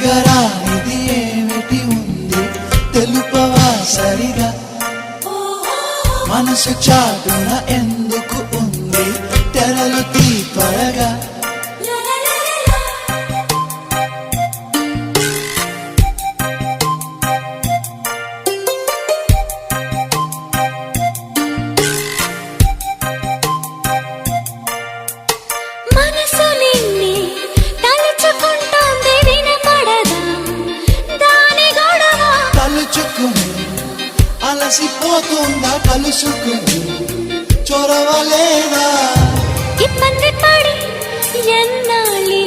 అడగరానిది ఏమిటి ఉంది తెలుపవా సరిగా మనసు చాటున ఎందుకు ఉంది తెరలు త్వరగా అలసిపోతుందా కలుసుకుని చొరవలేదా ఇబ్బంది పడి ఎన్నాళ్ళి